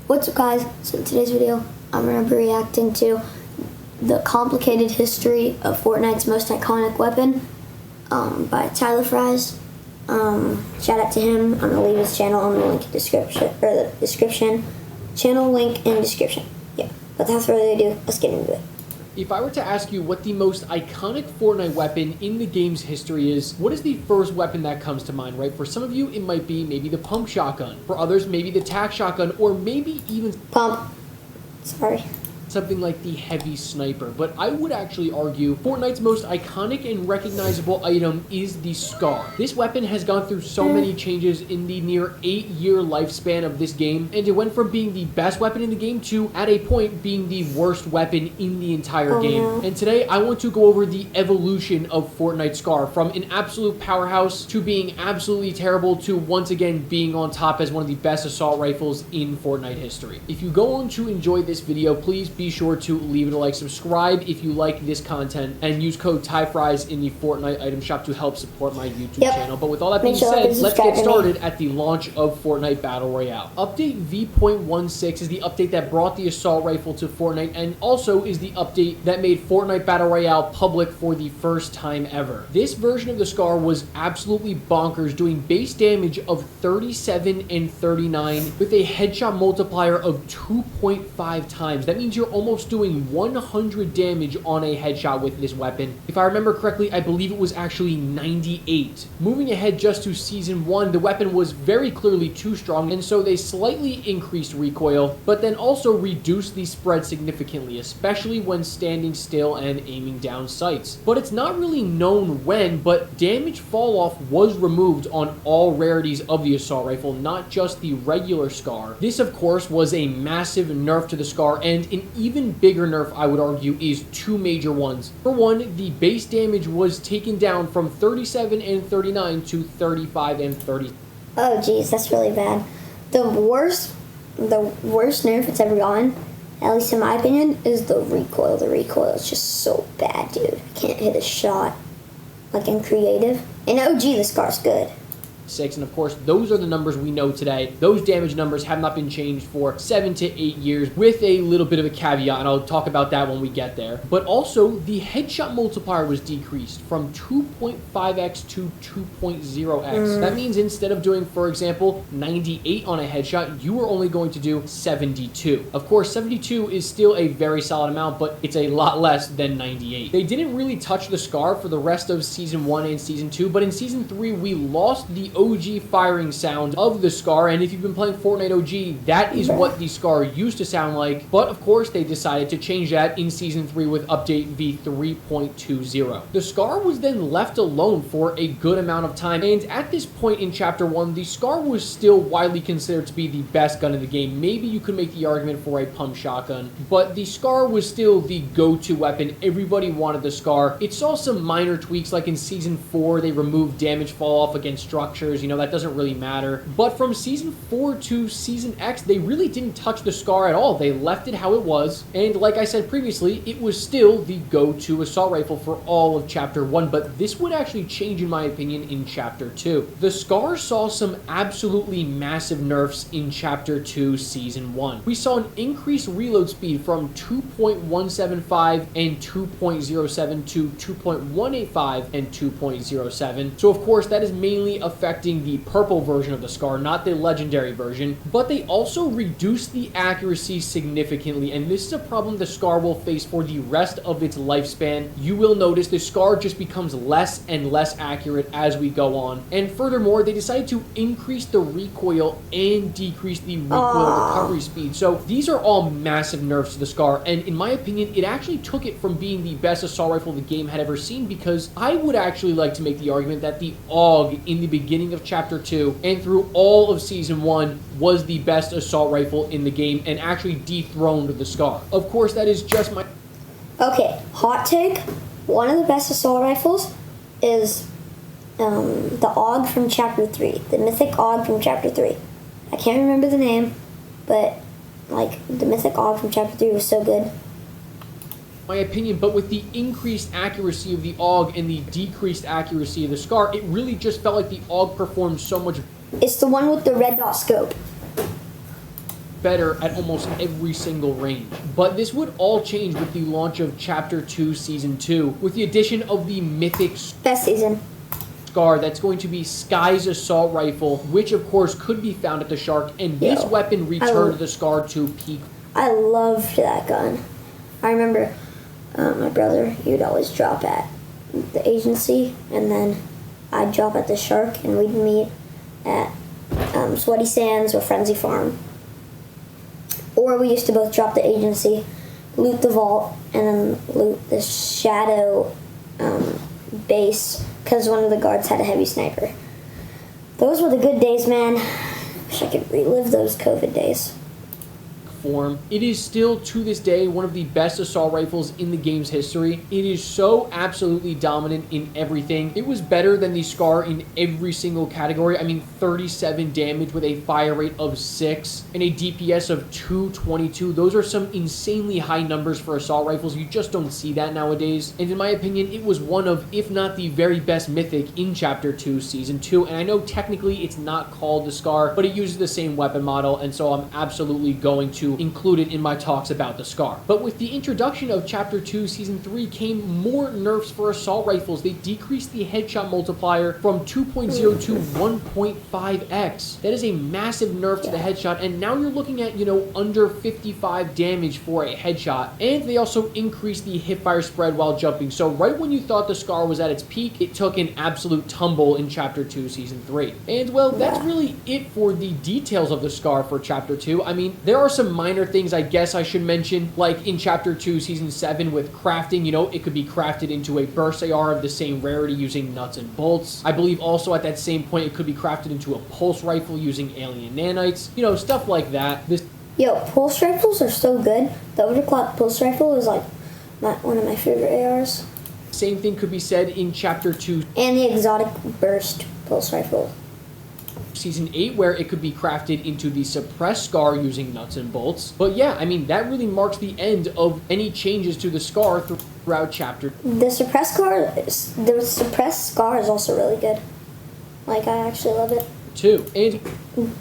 What's up, guys? So in today's video, I'm going to be reacting to the complicated history of Fortnite's most iconic weapon by Tyler Fries. Shout out to him. I'm going to leave his channel on the link in the description. Channel link in description. Yeah, but without further ado, let's get into it. If I were to ask you what the most iconic Fortnite weapon in the game's history is, what is the first weapon that comes to mind, right? For some of you, it might be maybe the pump shotgun. For others, maybe the tac shotgun, or maybe even something like the heavy sniper. But I would actually argue Fortnite's most iconic and recognizable item is the Scar. This weapon has gone through so many changes in the near 8-year lifespan of this game, and it went from being the best weapon in the game to, at a point, being the worst weapon in the entire game. No. And today, I want to go over the evolution of Fortnite Scar, from an absolute powerhouse to being absolutely terrible to once again being on top as one of the best assault rifles in Fortnite history. If you go on to enjoy this video, please be sure to leave it a like, subscribe if you like this content, and use code TyFries in the Fortnite item shop to help support my YouTube channel. But with all that being said, let's get started at the launch of Fortnite Battle Royale. Update V.16 is the update that brought the assault rifle to Fortnite, and also is the update that made Fortnite Battle Royale public for the first time ever. This version of the Scar was absolutely bonkers, doing base damage of 37 and 39 with a headshot multiplier of 2.5 times. That means you're almost doing 100 damage on a headshot with this weapon. If I remember correctly, I believe it was actually 98. Moving ahead just to Season 1, the weapon was very clearly too strong, and so they slightly increased recoil, but then also reduced the spread significantly, especially when standing still and aiming down sights. But it's not really known when, but damage fall off was removed on all rarities of the assault rifle, not just the regular Scar. This, of course, was a massive nerf to the Scar, and an even bigger nerf, I would argue, is two major ones. For one, the base damage was taken down from 37 and 39 to 35 and 30. Oh geez, that's really bad. The worst nerf it's ever gotten, at least in my opinion, is the recoil. The recoil is just so bad, dude. I can't hit a shot like in creative. In OG, the Scar's good. And of course, those are the numbers we know today. Those damage numbers have not been changed for 7 to 8 years, with a little bit of a caveat, and I'll talk about that when we get there. But also, the headshot multiplier was decreased from 2.5x to 2.0x. That means instead of doing, for example, 98 on a headshot, you are only going to do 72. Of course, 72 is still a very solid amount, but it's a lot less than 98. They didn't really touch the Scar for the rest of Season 1 and Season 2, but in Season 3, we lost the OG firing sound of the Scar, and if you've been playing Fortnite OG, that is what the Scar used to sound like. But of course, they decided to change that in Season 3 with update V3.20. The Scar was then left alone for a good amount of time, and at this point in Chapter 1, the Scar was still widely considered to be the best gun in the game. Maybe you could make the argument for a pump shotgun, but the Scar was still the go-to weapon. Everybody wanted the Scar. It saw some minor tweaks, like in Season 4, they removed damage fall off against structures. You know, that doesn't really matter. But from Season 4 to Season X, they really didn't touch the Scar at all. They left it how it was, and like I said previously, it was still the go-to assault rifle for all of Chapter 1, but this would actually change, in my opinion, in Chapter 2. The Scar saw some absolutely massive nerfs in Chapter 2, Season 1. We saw an increased reload speed from 2.175 and 2.07 to 2.185 and 2.07. So of course, that is mainly affecting the purple version of the Scar, not the legendary version, but they also reduced the accuracy significantly, and this is a problem the Scar will face for the rest of its lifespan. You will notice the Scar just becomes less and less accurate as we go on, and furthermore, they decided to increase the recoil and decrease the recoil recovery speed. So these are all massive nerfs to the Scar, and in my opinion, it actually took it from being the best assault rifle the game had ever seen, because I would actually like to make the argument that the AUG in the beginning of Chapter 2 and through all of Season 1 was the best assault rifle in the game and actually dethroned the Scar. Of course, that is just my... Okay, hot take. One of the best assault rifles is the AUG from Chapter 3. The Mythic AUG from Chapter 3. I can't remember the name, but like the Mythic AUG from Chapter 3 was so good. My opinion, but with the increased accuracy of the AUG and the decreased accuracy of the Scar, it really just felt like the AUG performed so much. It's the one with the red dot scope. better at almost every single range. But this would all change with the launch of Chapter 2 Season 2, with the addition of the mythic Best season. Scar that's going to be Sky's assault rifle, which of course could be found at the Shark, and this weapon returned the Scar to peak. I loved that gun. I remember my brother, he would always drop at the agency, and then I'd drop at the Shark, and we'd meet at Sweaty Sands or Frenzy Farm. Or we used to both drop the agency, loot the vault, and then loot the shadow base, because one of the guards had a heavy sniper. Those were the good days, man. Wish I could relive those COVID days. Form. It is still, to this day, one of the best assault rifles in the game's history. It is so absolutely dominant in everything. It was better than the Scar in every single category. I mean, 37 damage with a fire rate of 6 and a DPS of 222. Those are some insanely high numbers for assault rifles. You just don't see that nowadays. And in my opinion, it was one of, if not the very best mythic in Chapter 2 Season 2. And I know technically it's not called the Scar, but it uses the same weapon model, and so I'm absolutely going to include it in my talks about the Scar. But with the introduction of Chapter 2 Season 3 came more nerfs for assault rifles. They decreased the headshot multiplier from 2.0 to 1.5x. That is a massive nerf to the headshot, and now you're looking at, under 55 damage for a headshot. And they also increased the hipfire spread while jumping. So right when you thought the Scar was at its peak, it took an absolute tumble in Chapter 2 Season 3. And well, that's really it for the details of the Scar for Chapter 2. I mean, there are some minor things I guess I should mention, like in Chapter 2 Season 7 with crafting. It could be crafted into a burst AR of the same rarity using nuts and bolts. I believe also at that same point it could be crafted into a pulse rifle using alien nanites, stuff like that. Pulse rifles are so good. The overclock pulse rifle is like one of my favorite ARs. Same thing could be said in Chapter 2 and the exotic burst pulse rifle Season 8, where it could be crafted into the suppressed Scar using nuts and bolts. But yeah, I mean, that really marks the end of any changes to the Scar throughout Chapter. The suppressed Scar is also really good. I actually love it. Too. And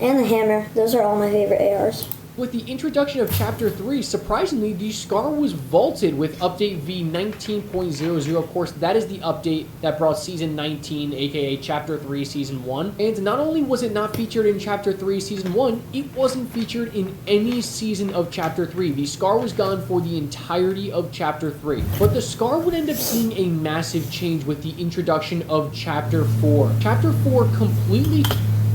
the hammer. Those are all my favorite ARs. With the introduction of Chapter 3, surprisingly, the Scar was vaulted with Update V19.00. Of course, that is the update that brought Season 19, aka Chapter 3, Season 1. And not only was it not featured in Chapter 3, Season 1, it wasn't featured in any season of Chapter 3. The Scar was gone for the entirety of Chapter 3. But the Scar would end up seeing a massive change with the introduction of Chapter 4. Chapter 4 completely...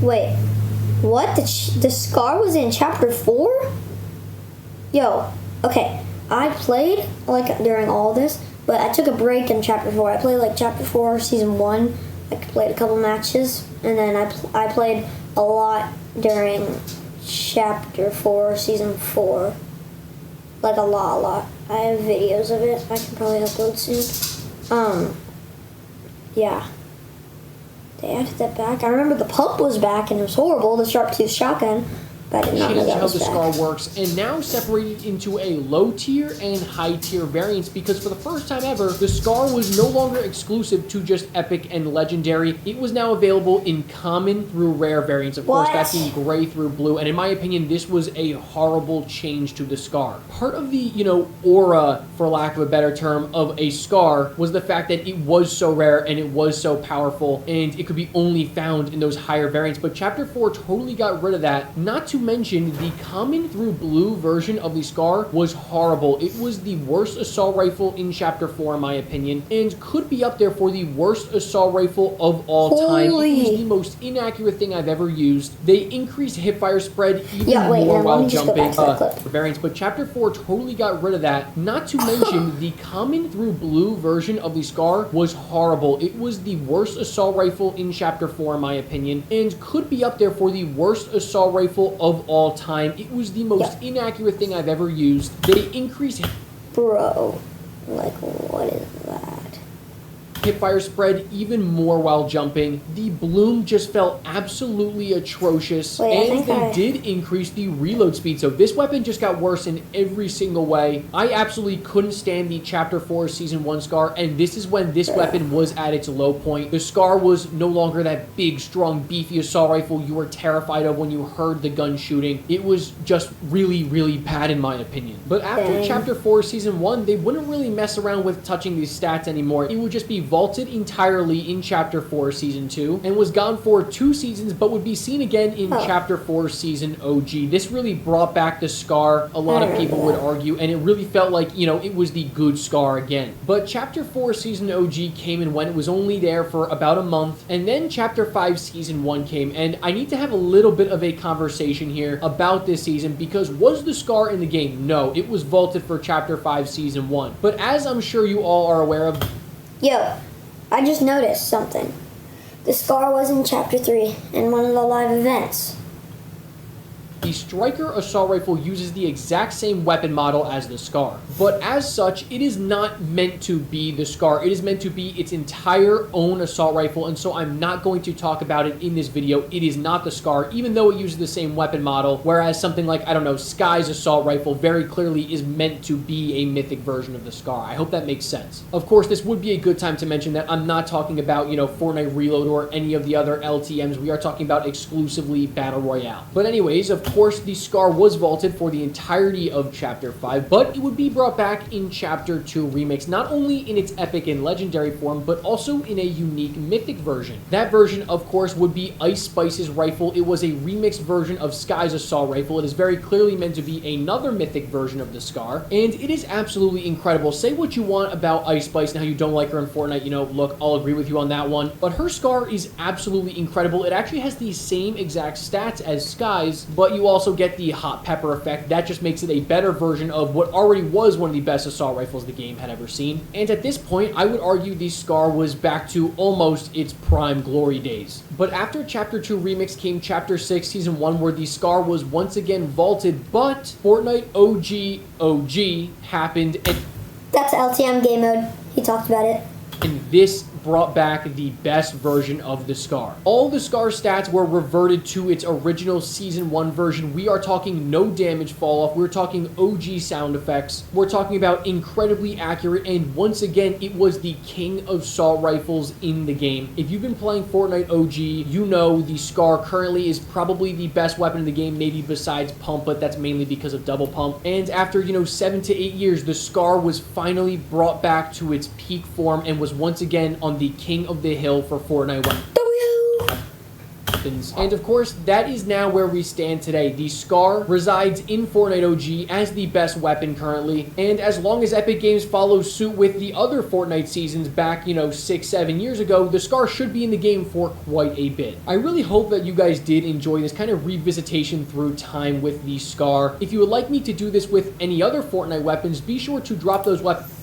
Wait. What? The Scar was in Chapter 4? Okay. I played, during all this, but I took a break in Chapter 4. I played, Chapter 4, Season 1. I played a couple matches, and then I played a lot during Chapter 4, Season 4. A lot. I have videos of it. I can probably upload soon. Yeah. They added that back. I remember the pump was back and it was horrible, the sharp tooth shotgun, but I did not know that was how the back. Scar works, and now separated into a low tier and high tier variants, because for the first time ever, the Scar was no longer exclusive to just epic and legendary. It was now available in common through rare variants. Of course, that's in gray through blue, and in my opinion, this was a horrible change to the Scar. Part of the, aura, for lack of a better term, of a Scar was the fact that it was so rare and it was so powerful, and it could be only found in those higher variants, but Chapter 4 totally got rid of that. Not to mention, the common through blue version of the Scar was horrible. It was the worst assault rifle in Chapter 4, in my opinion, and could be up there for the worst assault rifle of all time. It was the most inaccurate thing I've ever used. They increased hipfire spread even more while jumping variants, but Chapter 4 totally got rid of that. Not to mention, the common through blue version of the Scar was horrible. It was the worst assault rifle in Chapter 4, in my opinion, and could be up there for the worst assault rifle of all time. It was the most inaccurate thing I've ever used. They increased... Bro, what is that? Hipfire spread even more while jumping. The bloom just felt absolutely atrocious. And they did increase the reload speed. So this weapon just got worse in every single way. I absolutely couldn't stand the Chapter 4 Season 1 Scar. And this is when this weapon was at its low point. The Scar was no longer that big, strong, beefy assault rifle you were terrified of when you heard the gun shooting. It was just really, really bad in my opinion. But after Chapter 4 Season 1, they wouldn't really mess around with touching these stats anymore. It would just be vaulted entirely in Chapter 4 Season 2 and was gone for 2 seasons but would be seen again in Chapter 4 Season OG. This really brought back the Scar, a lot of people would argue, and it really felt like, you know, it was the good Scar again. But Chapter 4 Season OG came and went. It was only there for about a month, and then Chapter 5 Season 1 came, and I need to have a little bit of a conversation here about this season, because was the Scar in the game? No, it was vaulted for Chapter 5 Season 1. But as I'm sure you all are aware of... Yo, I just noticed something. The Scar was in Chapter 3 in one of the live events. The Striker assault rifle uses the exact same weapon model as the Scar, but as such, it is not meant to be the Scar. It is meant to be its entire own assault rifle, and so I'm not going to talk about it in this video. It is not the Scar, even though it uses the same weapon model, whereas something like, I don't know, Sky's assault rifle very clearly is meant to be a mythic version of the Scar. I hope that makes sense. Of course, this would be a good time to mention that I'm not talking about, you know, Fortnite Reload or any of the other LTMs. We are talking about exclusively Battle Royale. But anyways, of course, the Scar was vaulted for the entirety of Chapter 5, but it would be brought back in Chapter 2 Remix, not only in its epic and legendary form, but also in a unique mythic version. That version, of course, would be Ice Spice's rifle. It was a remixed version of Sky's assault rifle. It is very clearly meant to be another mythic version of the Scar, and it is absolutely incredible. Say what you want about Ice Spice and how you don't like her in Fortnite, you know, look, I'll agree with you on that one, but her Scar is absolutely incredible. It actually has the same exact stats as Sky's, but you also get the hot pepper effect. That just makes it a better version of what already was one of the best assault rifles the game had ever seen. And at this point, I would argue the Scar was back to almost its prime glory days. But after Chapter 2 Remix came Chapter 6 Season 1, where the Scar was once again vaulted, but Fortnite OG happened, and that's LTM game mode. He talked about it. And this brought back the best version of the Scar. All the Scar stats were reverted to its original Season 1 version. We are talking no damage fall off. We're talking OG sound effects. We're talking about incredibly accurate, and once again, it was the king of assault rifles in the game. If you've been playing Fortnite OG, you know the Scar currently is probably the best weapon in the game, maybe besides Pump, but that's mainly because of Double Pump. And after, you know, 7 to 8 years, the Scar was finally brought back to its peak form and was once again on the king of the hill for Fortnite weapons. And of course, that is now where we stand today. The Scar resides in Fortnite OG as the best weapon currently, and as long as Epic Games follows suit with the other Fortnite seasons back, you know, 6-7 years ago, the Scar should be in the game for quite a bit. I really hope that you guys did enjoy this kind of revisitation through time with the Scar. If you would like me to do this with any other Fortnite weapons, be sure to drop those weapons.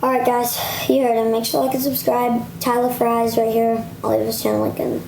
Alright guys, you heard him. Make sure to like and subscribe. Tyler Fries right here. I'll leave his channel link in